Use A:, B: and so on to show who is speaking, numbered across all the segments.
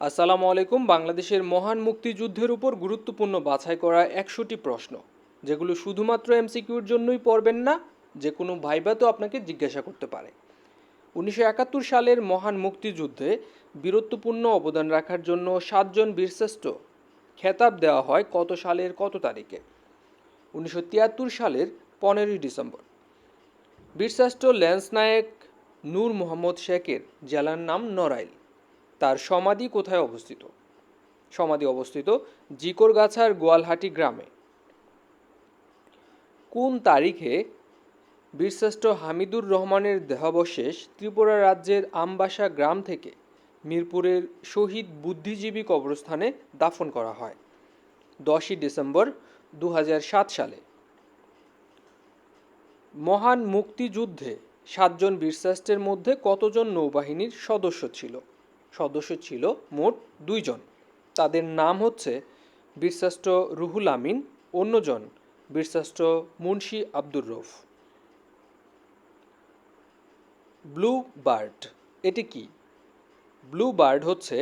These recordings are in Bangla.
A: আসসালামু আলাইকুম। বাংলাদেশের মহান মুক্তিযুদ্ধের উপর গুরুত্বপূর্ণ বাছাই করা ১০০টি প্রশ্ন, যেগুলো শুধুমাত্র এমসিকিউর জন্যই পড়বেন না, যে কোনো ভাইবাতেও আপনাকে জিজ্ঞাসা করতে পারে। ১৯৭১ সালের মহান মুক্তিযুদ্ধে বীরত্বপূর্ণ অবদান রাখার জন্য ৭ জন বীরশ্রেষ্ঠ খেতাব দেওয়া হয় কত সালের কত তারিখে? ১৯৭৩ সালের ১৫ই ডিসেম্বর। বীরশ্রেষ্ঠ ল্যান্স নায়েক নূর মোহাম্মদ শেখের জেলার নাম নড়াইল। তার সমাধি কোথায় অবস্থিত? সমাধি অবস্থিত জিকরগাছার গোয়ালহাটি গ্রামে। কোন তারিখে বীরশ্রেষ্ঠ হামিদুর রহমানের দেহাবশেষ ত্রিপুরা রাজ্যের আমবাসা গ্রাম থেকে মিরপুরের শহীদ বুদ্ধিজীবী কবরস্থানে দাফন করা হয়? ১০ই ডিসেম্বর ২০০৭ সালে। মহান মুক্তিযুদ্ধে ৭ জন বীরশ্রেষ্ঠের মধ্যে কতজন নৌবাহিনীর সদস্য ছিল? সদস্য ছিল মোট ২ জন। তাদের নাম হচ্ছে বীরশ্রেষ্ঠ রুহুল আমিন, অন্যজন বীরশ্রেষ্ঠ মুন্সি আব্দুর রউফ। ব্লু বার্ড এটি কি? ব্লু বার্ড হচ্ছে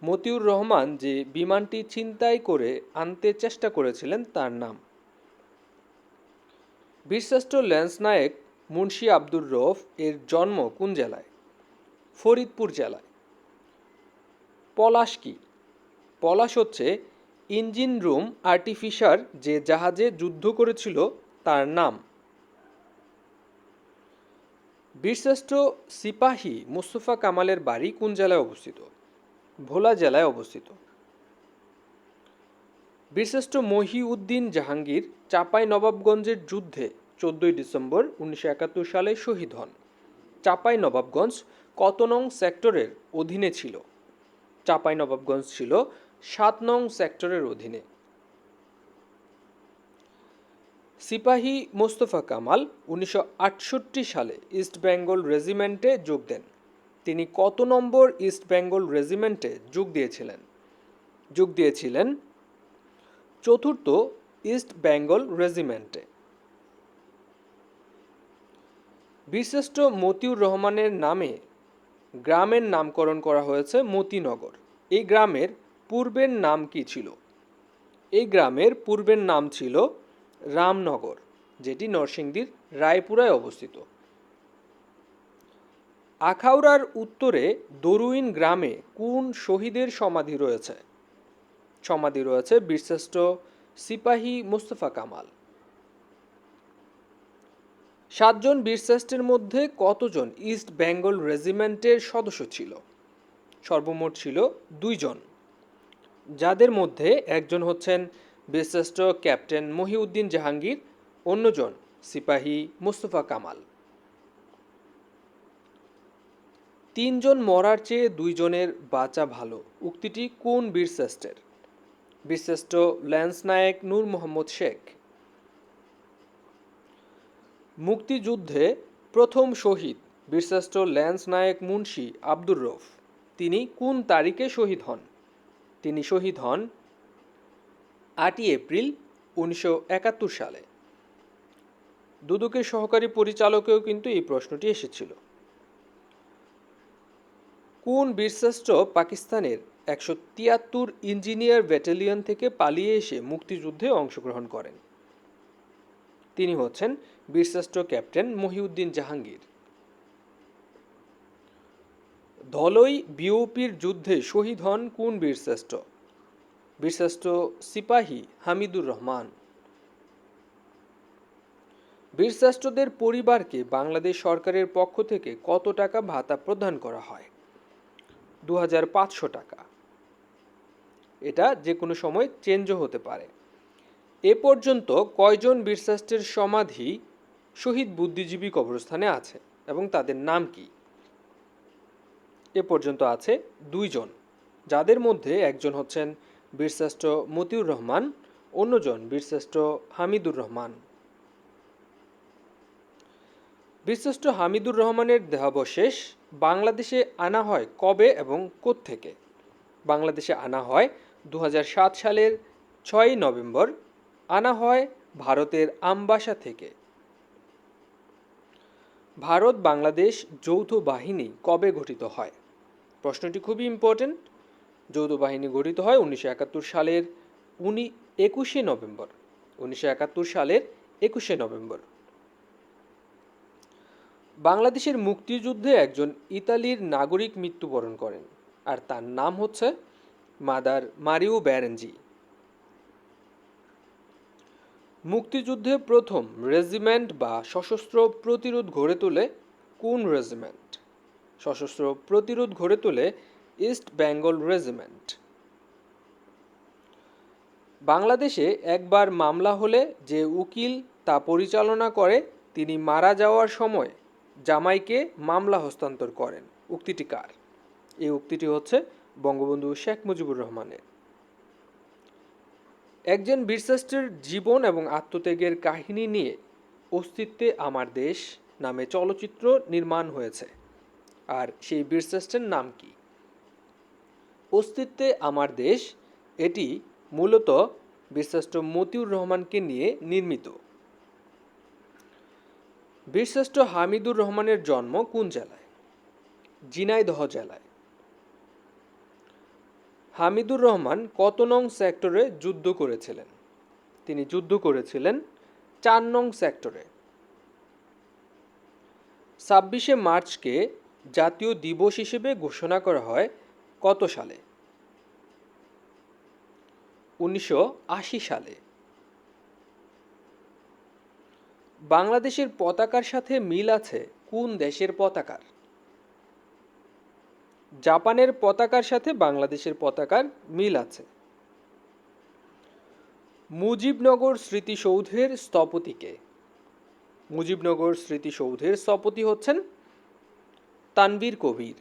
A: মতিউর রহমান যে বিমানটি ছিনতাই করে আনতে চেষ্টা করেছিলেন তার নাম। বীরশ্রেষ্ঠ ল্যান্স নায়েক মুন্সি আব্দুর রউফ এর জন্ম কোন জেলায়? ফরিদপুর জেলায়। পলাশ কি? পলাশ হচ্ছে ইঞ্জিন রুম আর্টিফিশার যে জাহাজে যুদ্ধ করেছিল তার নাম। বীরশ্রেষ্ঠ সিপাহী মুস্তফা কামালের বাড়ি কোন জেলায় অবস্থিত? ভোলা জেলায় অবস্থিত। বীরশ্রেষ্ঠ মহিউদ্দিন জাহাঙ্গীর চাঁপাইনবাবগঞ্জের যুদ্ধে ১৪ই ডিসেম্বর ১৯৭১ সালে শহীদ হন। চাঁপাইনবাবগঞ্জ কত নং সেক্টরের অধীনে ছিল? চাঁপাইনবাবগঞ্জ ছিল ৭ নং সেক্টরের অধীনে। সিপাহী মোস্তফা কামাল ১৯৬৮ সালে ইস্ট বেঙ্গল রেজিমেন্টে যোগ দেন। তিনি কত নম্বর ইস্ট বেঙ্গল রেজিমেন্টে যোগ দিয়েছিলেন? ৪র্থ ইস্ট বেঙ্গল রেজিমেন্টে। বীরশ্রেষ্ঠ মতিউর রহমানের নামে গ্রামের নামকরণ করা হয়েছে মতিনগর। এই গ্রামের পূর্বের নাম কি ছিল? এই গ্রামের পূর্বের নাম ছিল রামনগর, যেটি নরসিংদীর রায়পুরায় অবস্থিত। আখাউড়ার উত্তরে দরুইন গ্রামে কোন শহীদের সমাধি রয়েছে? সমাধি রয়েছে বীরশ্রেষ্ঠ সিপাহী মোস্তফা কামাল। ৭ জন বীরশ্রেষ্ঠের মধ্যে কতজন ইস্ট বেঙ্গল রেজিমেন্টের সদস্য ছিল? সর্বমোট ছিল ২ জন, যাদের মধ্যে একজন হচ্ছেন বীরশ্রেষ্ঠ ক্যাপ্টেন মহিউদ্দিন জাহাঙ্গীর, অন্যজন সিপাহী মোস্তফা কামাল। ৩ জন মরার চেয়ে ২ জনের বাঁচা ভালো উক্তিটি কোন বীরশ্রেষ্ঠের? বীরশ্রেষ্ঠ ল্যান্স নায়েক নূর মোহাম্মদ শেখ। মুক্তিযুদ্ধে প্রথম শহীদ বীরশ্রেষ্ঠ ল্যান্স নায়েক মুন্সি আব্দুর রউফ। তিনি কোন তারিখে শহীদ হন? তিনি শহীদ হন ৮ই এপ্রিল ১৯৭১ সালে। দুদকের সহকারী পরিচালকেও কিন্তু এই প্রশ্নটি এসেছিল। কোন বীরশ্রেষ্ঠ পাকিস্তানের ১৭৩ ইঞ্জিনিয়ার ব্যাটালিয়ন থেকে পালিয়ে এসে মুক্তিযুদ্ধে অংশগ্রহণ করেন? তিনি হচ্ছেন বীরশ্রেষ্ঠ ক্যাপ্টেন মহিউদ্দিন জাহাঙ্গীর। ধলই বিওপির যুদ্ধে শহীদ হন কোন বীরশ্রেষ্ঠ? বীরশ্রেষ্ঠ সিপাহী হামিদুর রহমান। বীরশ্রেষ্ঠদের পরিবারকে বাংলাদেশ সরকারের পক্ষ থেকে কত টাকা ভাতা প্রদান করা হয়? ২৫০০ টাকা। এটা যে কোনো সময় চেঞ্জও হতে পারে। এ পর্যন্ত কয়জন বীরশ্রেষ্ঠের সমাধি শহীদ বুদ্ধিজীবী কবরস্থানে আছে এবং তাদের নাম কি? এ পর্যন্ত আছে ২ জন, যাদের মধ্যে একজন হচ্ছেন বীরশ্রেষ্ঠ মতিউর রহমান, অন্যজন বীরশ্রেষ্ঠ হামিদুর রহমান। বীরশ্রেষ্ঠ হামিদুর রহমানের দেহাবশেষ বাংলাদেশে আনা হয় কবে এবং কোত্থেকে? বাংলাদেশে আনা হয় ২০০৭ সালের ৬ই নভেম্বর। আনা হয় ভারতের আমবাসা থেকে। ভারত বাংলাদেশ যৌথ বাহিনী কবে গঠিত হয়? প্রশ্নটি খুবই ইম্পর্টেন্ট। যৌথ বাহিনী গঠিত হয় 1971 সালের 21শে নভেম্বর। 1971 সালের 21শে নভেম্বর। বাংলাদেশের মুক্তিযুদ্ধে একজন ইতালির নাগরিক মৃত্যুবরণ করেন, আর তার নাম হচ্ছে মাদার মারিও ব্যারেঞ্জি। মুক্তিযুদ্ধে প্রথম রেজিমেন্ট বা সশস্ত্র প্রতিরোধ গড়ে তোলে কোন রেজিমেন্ট? সশস্ত্র প্রতিরোধ গড়ে তোলে ইস্ট বেঙ্গল রেজিমেন্ট। বাংলাদেশে একবার মামলা হলে যে উকিল তা পরিচালনা করে তিনি মারা যাওয়ার সময় জামাইকে মামলা হস্তান্তর করেন। উক্তিটি কার? এই উক্তিটি হচ্ছে বঙ্গবন্ধু শেখ মুজিবুর রহমানের। একজন বীরশ্রেষ্ঠের জীবন এবং আত্মত্যাগের কাহিনী নিয়ে অস্তিত্বে আমার দেশ নামে চলচ্চিত্র নির্মাণ হয়েছে, আর সেই বীরশ্রেষ্ঠের নাম কি? অস্তিত্বে আমার দেশ এটি মূলত বীরশ্রেষ্ঠ মতিউর রহমানকে নিয়ে নির্মিত। বীরশ্রেষ্ঠ হামিদুর রহমানের জন্ম কোন জেলায়? ঝিনাইদহ জেলায়। হামিদুর রহমান কত নং সেক্টরে যুদ্ধ করেছিলেন? তিনি যুদ্ধ করেছিলেন 4 নং সেক্টরে। 26শে মার্চকে জাতীয় দিবস হিসেবে ঘোষণা করা হয় কত সালে? 1980 সালে। বাংলাদেশের পতাকার সাথে মিল আছে কোন দেশের পতাকার? জাপানের পতাকার সাথে বাংলাদেশের পতাকার মিল আছে। মুজিবনগর স্মৃতিসৌধের স্থপতি কে? মুজিবনগর স্মৃতিসৌধের স্থপতি হচ্ছেন তানভীর কবির।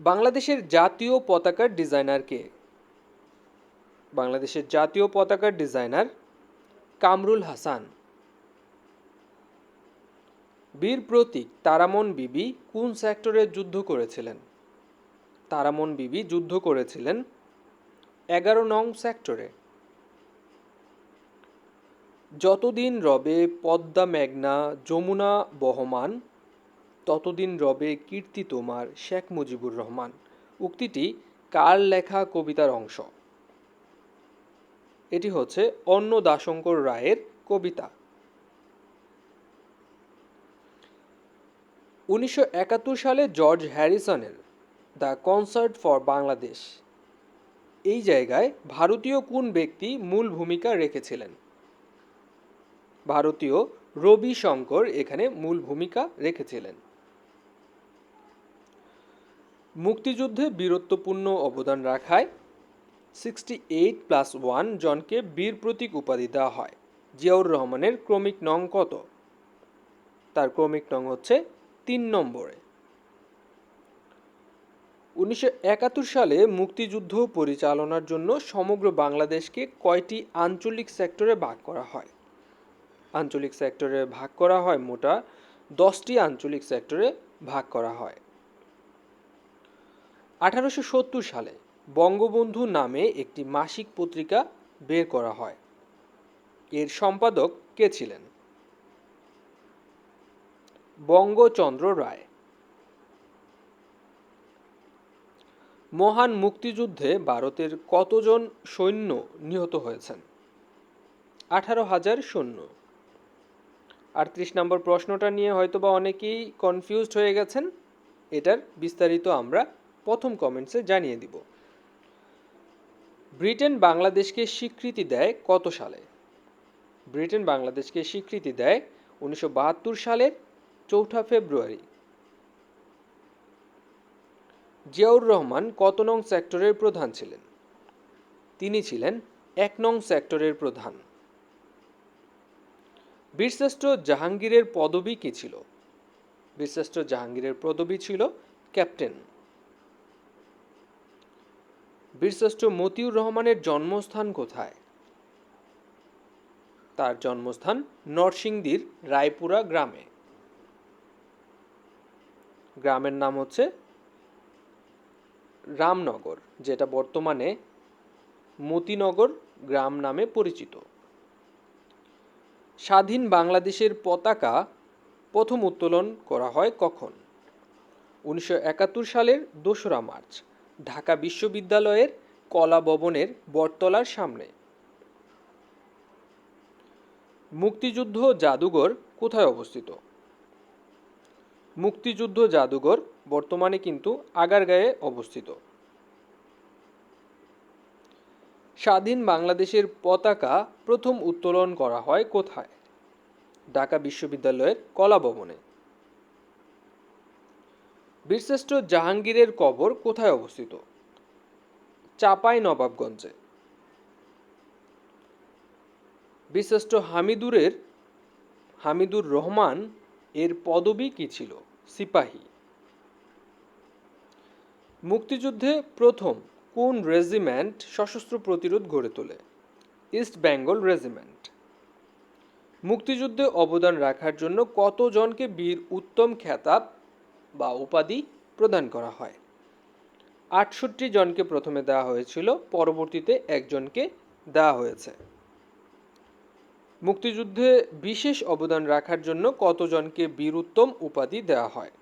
A: বাংলাদেশের জাতীয় পতাকার ডিজাইনার কে? বাংলাদেশের জাতীয় পতাকার ডিজাইনার কামরুল হাসান। বীর প্রতীক তারামন বিবি কোন সেক্টরে যুদ্ধ করেছিলেন? তারামন বিবি যুদ্ধ করেছিলেন 11 নং সেক্টরে। যতদিন রবে পদ্মা মেঘনা যমুনা বহমান, ততদিন রবে কীর্তি তোমার শেখ মুজিবুর রহমান। উক্তিটি কার লেখা কবিতার অংশ? এটি হচ্ছে অন্নদাশঙ্কর রায়ের কবিতা। 1971 সালে জর্জ হ্যারিসনের দ্য কনসার্ট ফর বাংলাদেশ এই জায়গায় ভারতীয় কোন ব্যক্তি মূল ভূমিকা রেখেছিলেন? ভারতীয় রবি শঙ্কর এখানে মূল ভূমিকা রেখেছিলেন। মুক্তিযুদ্ধে বীরত্বপূর্ণ অবদান রাখায় 68+1 জনকে বীর প্রতীক উপাধি দেওয়া হয়। জিয়াউর রহমানের ক্রমিক নং কত? তার ক্রমিক নং হচ্ছে 3 নম্বরে। 1971 সালে মুক্তিযুদ্ধ পরিচালনার জন্য সমগ্র বাংলাদেশকে কয়টি আঞ্চলিক সেক্টরে ভাগ করা হয়? আঞ্চলিক সেক্টরে ভাগ করা হয় মোটা 10টি আঞ্চলিক সেক্টরে ভাগ করা হয়। 1870 সালে বঙ্গবন্ধু নামে একটি মাসিক পত্রিকা বের করা হয়। এর সম্পাদক কে ছিলেন? বঙ্গচন্দ্র রায়। মহান মুক্তিযুদ্ধে ভারতের কতজন সৈন্য নিহত হয়েছেন? 18,000 সৈন্য। 38 নম্বর প্রশ্নটা নিয়ে হয়তোবা অনেকেই কনফিউজড হয়ে গেছেন। এটার বিস্তারিত আমরা প্রথম কমেন্টসে জানিয়ে দিব। ব্রিটেন বাংলাদেশকে স্বীকৃতি দেয় কত সালে? ব্রিটেন বাংলাদেশকে স্বীকৃতি দেয় 1972 সালের 4 ফেব্রুয়ারি। জিয়াউর রহমান কত নং সেক্টরের প্রধান ছিলেন? তিনি ছিলেন 1 নং সেক্টরের প্রধান। বীরশ্রেষ্ঠ জাহাঙ্গীরের পদবি কি ছিল? বীরশ্রেষ্ঠ জাহাঙ্গীরের পদবি ছিল ক্যাপ্টেন। বীরশ্রেষ্ঠ মতিউর রহমানের জন্মস্থান কোথায়? তার জন্মস্থান নরসিংদীর রায়পুরা গ্রামে। গ্রামের নাম হচ্ছে রামনগর, যেটা বর্তমানে মতিনগর গ্রাম নামে পরিচিত। স্বাধীন বাংলাদেশের পতাকা প্রথম উত্তোলন করা হয় কখন? 1971 সালের 2রা মার্চ ঢাকা বিশ্ববিদ্যালয়ের কলা ভবনের বটতলার সামনে। মুক্তিযুদ্ধ জাদুঘর কোথায় অবস্থিত? মুক্তিযুদ্ধ জাদুঘর বর্তমানে কিন্তু আগারগাঁয়ে অবস্থিত। স্বাধীন বাংলাদেশের পতাকা প্রথম উত্তোলন করা হয় কোথায়? ঢাকা বিশ্ববিদ্যালয়ের কলা ভবনে। বীরশ্রেষ্ঠ জাহাঙ্গীরের কবর কোথায় অবস্থিত? চাঁপাই নবাবগঞ্জে। বীরশ্রেষ্ঠ হামিদুর রহমান এর পদবি কি ছিল? সিপাহী। মুক্তিযুদ্ধে প্রথম কোন রেজিমেন্ট সশস্ত্র প্রতিরোধ গড়ে তোলে? East Bengal regiment. মুক্তিযুদ্ধে অবদান রাখার জন্য কতজনকে বীর উত্তম খেতাব বা উপাধি প্রদান করা হয়? 68 জনকে প্রথমে দেওয়া হয়েছিল, পরবর্তীতে একজনকে দেওয়া হয়েছে। মুক্তিযুদ্ধে বিশেষ অবদান রাখার জন্য কতজনকে বীর উত্তম উপাধি দেওয়া হয়?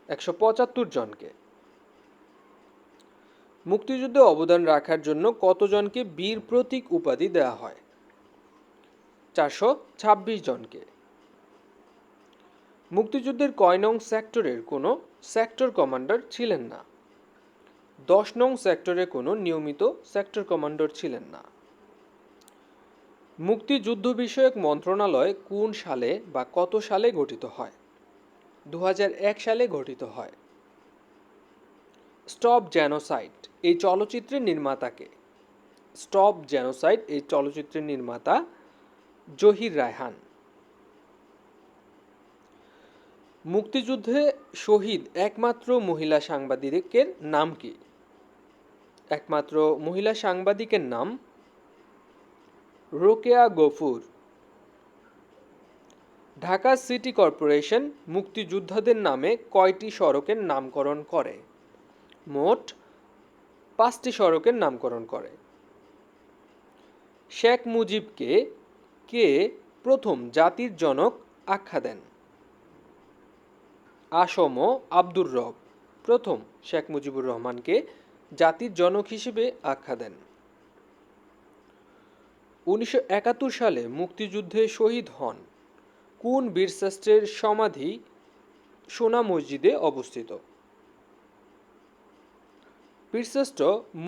A: 175 জনকে। মুক্তিযুদ্ধে অবদান রাখার জন্য কতজনকে বীর প্রতীক উপাধি দেওয়া হয়? 426 জনকে। মুক্তিযুদ্ধের কয় নং সেক্টরের কোনো সেক্টর কমান্ডার ছিলেন না? 10 নং সেক্টরে কোনো নিয়মিত সেক্টর কমান্ডার ছিলেন না। মুক্তিযুদ্ধ বিষয়ক মন্ত্রণালয় কোন সালে বা কত সালে গঠিত হয়? 2001 সালে গঠিত হয়। স্টপ জেনোসাইড এই চলচ্চিত্রের নির্মাতাকে? স্টপ জেনোসাইড এই চলচ্চিত্রের নির্মাতা জহির রায়হান। মুক্তিযুদ্ধে শহীদ একমাত্র মহিলা সাংবাদিকের নাম কি? একমাত্র মহিলা সাংবাদিকের নাম রোকেয়া গফুর। ঢাকা সিটি কর্পোরেশন মুক্তিযোদ্ধাদের নামে কয়টি সড়কের নামকরণ করে? মোট 5টি সড়কের নামকরণ করে। শেখ মুজিবকে কে প্রথম জাতির জনক আখ্যা দেন? আসম আব্দুর রব প্রথম শেখ মুজিবুর রহমানকে জাতির জনক হিসেবে আখ্যা দেন। 1971 সালে মুক্তিযুদ্ধে শহীদ হন কোন বীরশ্রেষ্ঠের সমাধি সোনা মসজিদে অবস্থিত? বীরশ্রেষ্ঠ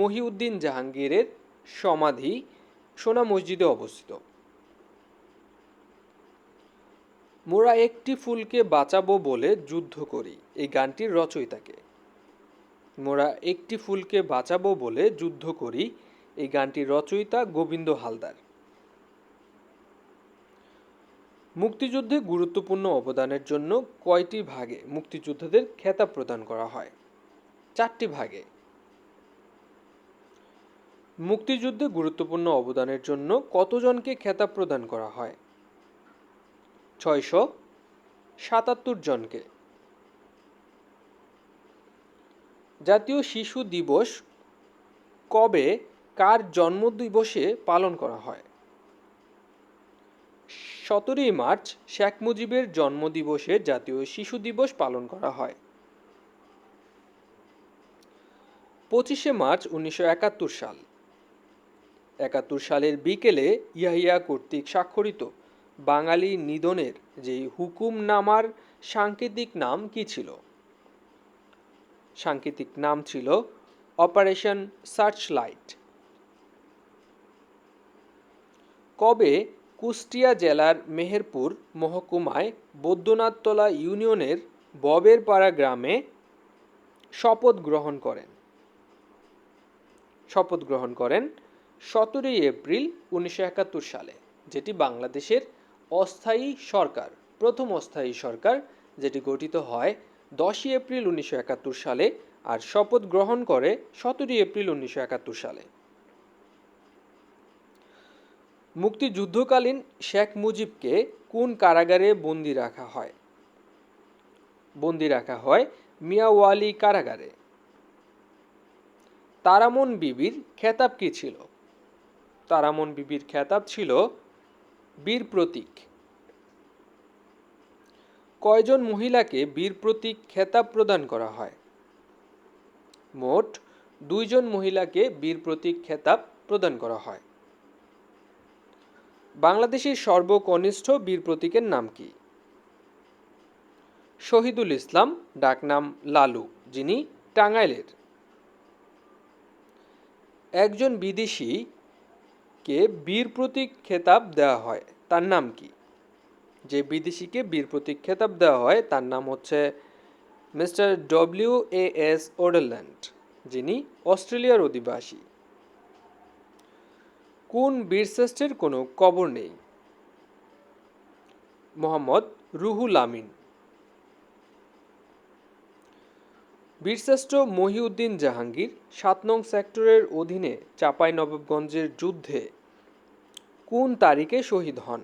A: মহিউদ্দিন জাহাঙ্গীরের সমাধি সোনা মসজিদে অবস্থিত। মোরা একটি ফুলকে বাঁচাবো বলে যুদ্ধ করি এই গানটির রচয়িতাকে? মোরা একটি ফুলকে বাঁচাবো বলে যুদ্ধ করি এই গানটির রচয়িতা গোবিন্দ হালদার। মুক্তিযুদ্ধে গুরুত্বপূর্ণ অবদানের জন্য কয়টি ভাগে মুক্তিযোদ্ধাদের খেতাব প্রদান করা হয়? 4টি ভাগে। মুক্তিযুদ্ধে গুরুত্বপূর্ণ অবদানের জন্য কতজনকে খেতাব প্রদান করা হয়? 677 জনকে। জাতীয় শিশু দিবস কবে কার জন্মদিবসে পালন করা হয়? 17 মার্চ শেখ মুজিবের জন্মদিবসে জাতীয় শিশু দিবস পালন করা হয়। 25 মার্চ 1971 সাল। 71 সালের বিকেলে ইয়াহিয়া কর্তৃক স্বাক্ষরিত বাঙালি নিধনের যে হুকুমনামার সাংকেতিক নাম কি ছিল? সাংকেতিক নাম ছিল অপারেশন সার্চলাইট। কবে কুষ্টিয়া জেলার মেহেরপুর মহকুমায় বৈদ্যনাথতলা ইউনিয়নের ববেরপাড়া গ্রামে শপথ গ্রহণ করেন? শপথ গ্রহণ করেন 17 এপ্রিল 1971 সালে, যেটি বাংলাদেশের অস্থায়ী সরকার, প্রথম অস্থায়ী সরকার যেটি গঠিত হয় 10 এপ্রিল 1971 সালে আর শপথ গ্রহণ করে 17 এপ্রিল 1971 সালে। মুক্তিযুদ্ধকালীন শেখ মুজিবকে কোন কারাগারে বন্দী রাখা হয়? বন্দী রাখা হয় মিয়াওয়ালী কারাগারে। তারামন বিবির খেতাব কি ছিল? তারামন বিবির খেতাব ছিল বীর প্রতীক। কয়জন মহিলাকে বীর প্রতীক খেতাব প্রদান করা হয়? মোট 2 জন মহিলাকে বীর প্রতীক খেতাব প্রদান করা হয়। বাংলাদেশের সর্বকনিষ্ঠ বীর প্রতীকের নাম কি? শহীদুল ইসলাম, ডাকনাম লালু, যিনি টাঙ্গাইলের। একজন বিদেশিকে বীর প্রতীক খেতাব দেওয়া হয়, তার নাম কি? যে বিদেশিকে বীর প্রতীক খেতাব দেওয়া হয় তার নাম হচ্ছে মিস্টার WAS ওডারল্যান্ড, যিনি অস্ট্রেলিয়ার অধিবাসী। কোন বীরশ্রেষ্ঠের কোনো কবর নেই? মোহাম্মদ রুহুল আমিন। বীরশ্রেষ্ঠ মহিউদ্দিন জাহাঙ্গীর 7 নং সেক্টরের অধীনে চাঁপাইনবাবগঞ্জের যুদ্ধে কোন তারিখে শহীদ হন?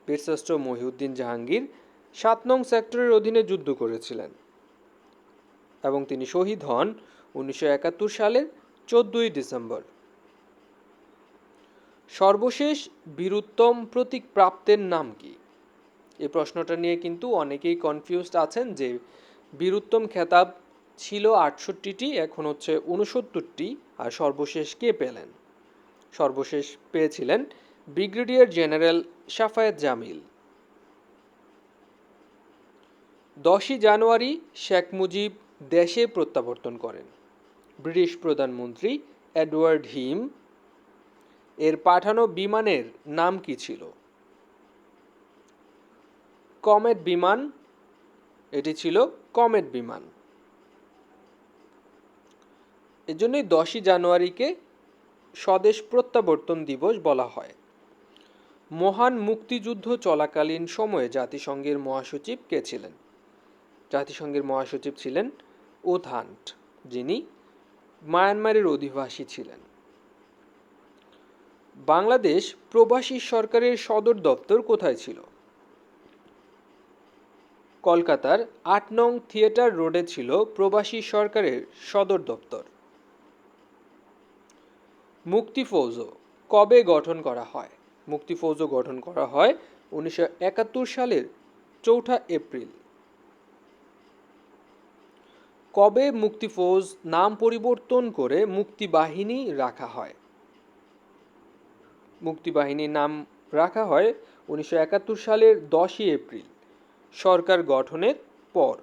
A: বীরশ্রেষ্ঠ মহিউদ্দিন জাহাঙ্গীর 7 নং সেক্টরের অধীনে যুদ্ধ করেছিলেন এবং তিনি শহীদ হন 1971 সালের 14ই ডিসেম্বর। সর্বশেষ বীরুত্তম প্রতীক প্রাপ্তের নাম কি? এই প্রশ্নটা নিয়ে কিন্তু অনেকেই কনফিউজড আছেন যে বীরুত্তম খেতাব ছিল 68টি, এখন হচ্ছে 69টি, আর সর্বশেষ কে পেলেন? সর্বশেষ পেয়েছিলেন ব্রিগেডিয়ার জেনারেল শাফায়েত জামিল। 10ই জানুয়ারি শেখ মুজিব দেশে প্রত্যাবর্তন করেন। ব্রিটিশ প্রধানমন্ত্রী এডওয়ার্ড হিম এর পাঠানো বিমানের নাম কি ছিল? কমেট বিমান, এটি ছিল কমেট বিমান। এজন্যই 10ই জানুয়ারিকে স্বদেশ প্রত্যাবর্তন দিবস বলা হয়। মহান মুক্তিযুদ্ধ চলাকালীন সময়ে জাতিসংঘের মহাসচিব কে ছিলেন? জাতিসংঘের মহাসচিব ছিলেন ও থান্ট, যিনি মায়ানমারের অধিবাসী ছিলেন। বাংলাদেশ প্রবাসী সরকারের সদর দপ্তর কোথায় ছিল? কলকাতার 8 নং থিয়েটার রোডে ছিল প্রবাসী সরকারের সদর দপ্তর। মুক্তিফৌজ কবে গঠন করা হয়? মুক্তিফৌজ গঠন করা হয় 1971 সালের 4 এপ্রিল। কবে মুক্তিফৌজ নাম পরিবর্তন করে মুক্তিবাহিনী রাখা হয়? মুক্তিবাহিনীর নাম রাখা হয় 1971 সালের 10ই এপ্রিল, সরকার গঠনের পর।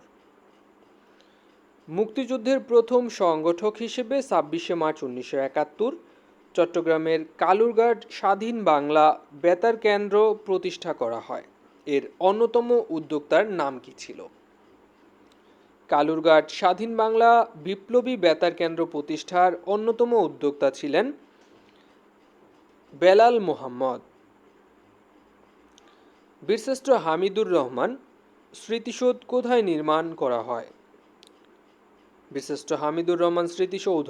A: মুক্তিযুদ্ধের প্রথম সংগঠক হিসেবে 26শে মার্চ 1971 চট্টগ্রামের কালুরঘাট স্বাধীন বাংলা বেতার কেন্দ্র প্রতিষ্ঠা করা হয়। এর অন্যতম উদ্যোক্তার নাম কি ছিল? কালুরঘাট স্বাধীন বাংলা বিপ্লবী বেতার কেন্দ্র প্রতিষ্ঠার অন্যতম উদ্যোক্তা ছিলেন বেলাল মোহাম্মদ। বীরশ্রেষ্ঠ হামিদুর রহমান স্মৃতিসৌধ কোথায় নির্মাণ করা হয়? বীরশ্রেষ্ঠ হামিদুর রহমান স্মৃতিসৌধ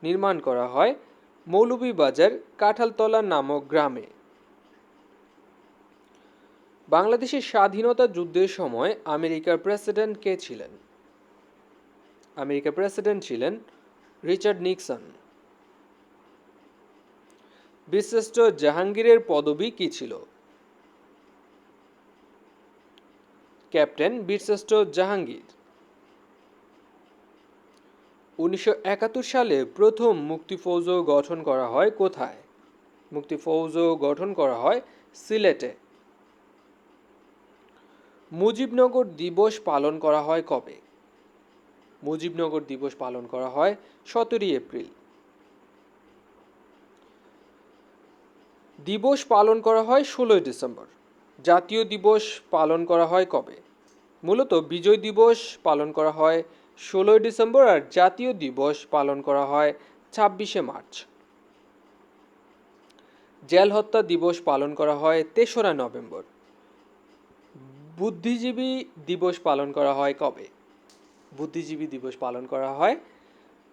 A: নির্মাণ করা হয় মৌলভীবাজার কাঁঠালতলা নামক গ্রামে। বাংলাদেশের স্বাধীনতা যুদ্ধের সময় আমেরিকার প্রেসিডেন্ট কে ছিলেন? আমেরিকার প্রেসিডেন্ট ছিলেন রিচার্ড নিক্সন। বীরশ্রেষ্ঠ জাহাঙ্গীরের পদবি কি ছিল? ক্যাপ্টেন বীরশ্রেষ্ঠ জাহাঙ্গীর। 1971 সালে প্রথম মুক্তিফৌজ গঠন করা হয় কোথায়? মুক্তিফৌজ গঠন করা হয় সিলেটে। মুজিবনগর দিবস পালন করা হয় কবে? মুজিবনগর দিবস পালন করা হয় 17ই এপ্রিল। দিবস পালন করা হয় 16ই ডিসেম্বর। জাতীয় দিবস পালন করা হয় কবে? মূলত বিজয় দিবস পালন করা হয় 16ই ডিসেম্বর আর জাতীয় দিবস পালন করা হয় 26শে মার্চ। জেল হত্যা দিবস পালন করা হয় 3রা নভেম্বর। বুদ্ধিজীবী দিবস পালন করা হয় কবে? বুদ্ধিজীবী দিবস পালন করা হয়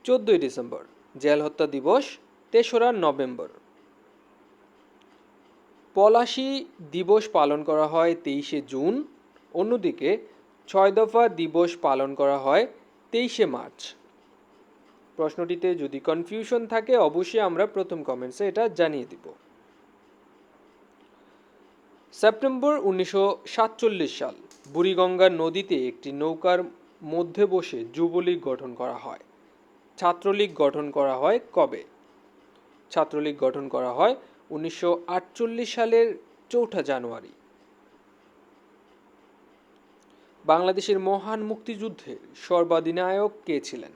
A: 14ই ডিসেম্বর। জেল হত্যা দিবস 3রা নভেম্বর। পলাশী দিবস পালন করা হয় 23শে জুন। অন্যদিকে 6 দফা দিবস পালন করা হয় 23শে মার্চ। প্রশ্নটিতে যদি কনফিউশন থাকে অবশ্যই আমরা প্রথম কমেন্টসে এটা জানিয়ে দিব। সেপ্টেম্বর 1947 সাল বুড়িগঙ্গা নদীতে একটি নৌকার মধ্যে বসে যুবলীগ গঠন করা হয়। ছাত্রলীগ গঠন করা হয় কবে? ছাত্রলীগ গঠন করা হয় 1948 সালের 4 জানুয়ারি। বাংলাদেশের মহান মুক্তিযুদ্ধের সর্বাধিনায়ক কে ছিলেন?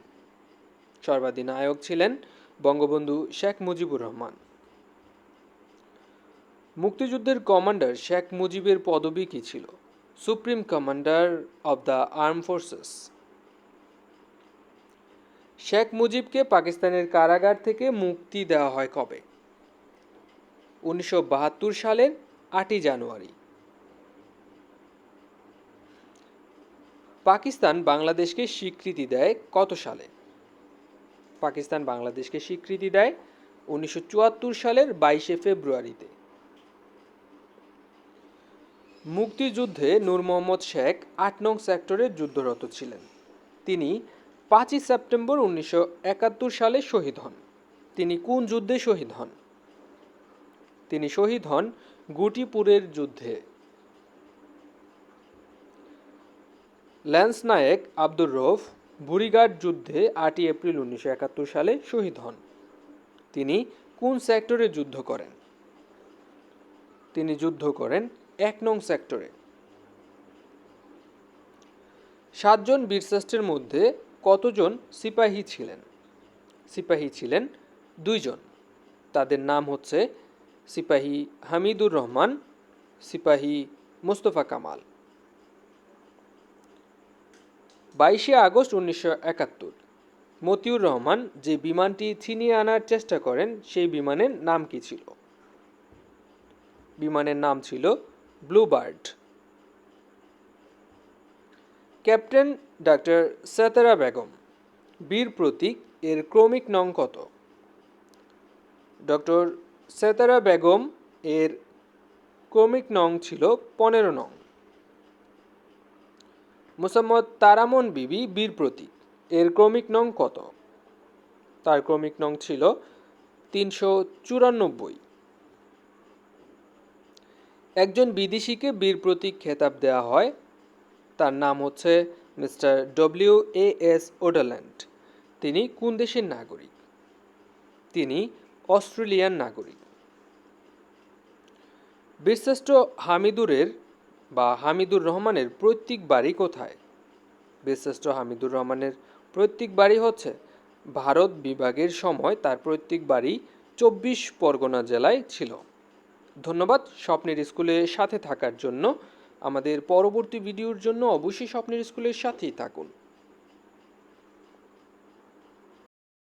A: সর্বাধিনায়ক ছিলেন বঙ্গবন্ধু শেখ মুজিবুর রহমান। মুক্তিযুদ্ধের কমান্ডার শেখ মুজিবের পদবি কী ছিল? Supreme commander of the arm forces. Sheikh মুজিবকে পাকিস্তানের কারাগার থেকে মুক্তি দেওয়া হয় কবে? 1972 সালের 8 জানুয়ারি। পাকিস্তান বাংলাদেশকে স্বীকৃতি দেয় কত সালে? পাকিস্তান বাংলাদেশকে স্বীকৃতি দেয় 1974 সালের 22 ফেব্রুয়ারিতে। মুক্তিযুদ্ধে নূর মোহাম্মদ শেখ 8 নং সেক্টরে যুদ্ধরত ছিলেন। তিনি 5 সেপ্টেম্বর 1971 সালে শহীদ হন। তিনি কোন যুদ্ধে শহীদ হন? তিনি শহীদ হন গুটিপুরের যুদ্ধে। ল্যান্স নায়েক আব্দুর রউফ বুড়িঘাট যুদ্ধে 8 এপ্রিল 1971 সালে শহীদ হন। তিনি কোন সেক্টরে যুদ্ধ করেন? তিনি যুদ্ধ করেন 1 নং সেক্টরে। 7 জন বীরশ্রেষ্ঠের মধ্যে কতজন সিপাহী ছিলেন? সিপাহী ছিলেন 2 জন। তাদের নাম হচ্ছে সিপাহী হামিদুর রহমান, সিপাহী মোস্তফা কামাল। 22 আগস্ট 1971 মতিউর রহমান যে বিমানটি ছিনিয়ে আনার চেষ্টা করেন সেই বিমানের নাম কি ছিল? বিমানের নাম ছিল Bluebird. Captain doctor Setara Begum বীর প্রতীক এর ক্রমিক নং কত? ডক্টর সেতারা বেগম এর ক্রমিক নং ছিল 15 নং। মোসাম্মদ তারামন বিবি বীর প্রতীক এর ক্রমিক নং কত? তার ক্রমিক নং ছিল 394। একজন বিদেশিকে বীর প্রতীক খেতাব দেওয়া হয়, তার নাম হচ্ছে মিস্টার WAS ওডারল্যান্ড। তিনি কোন দেশের নাগরিক? তিনি অস্ট্রেলিয়ান নাগরিক। বীরশ্রেষ্ঠ হামিদুর রহমানের পৈতৃক বাড়ি কোথায়? বীরশ্রেষ্ঠ হামিদুর রহমানের পৈতৃক বাড়ি হচ্ছে ভারত বিভাগের সময় তার পৈতৃক বাড়ি 24 পরগনা জেলায় ছিল। ধন্যবাদ স্বপ্নের স্কুলের সাথে থাকার জন্য। আমাদের পরবর্তী ভিডিওর জন্য অবশ্যই স্বপ্নের স্কুলের সাথেই থাকুন।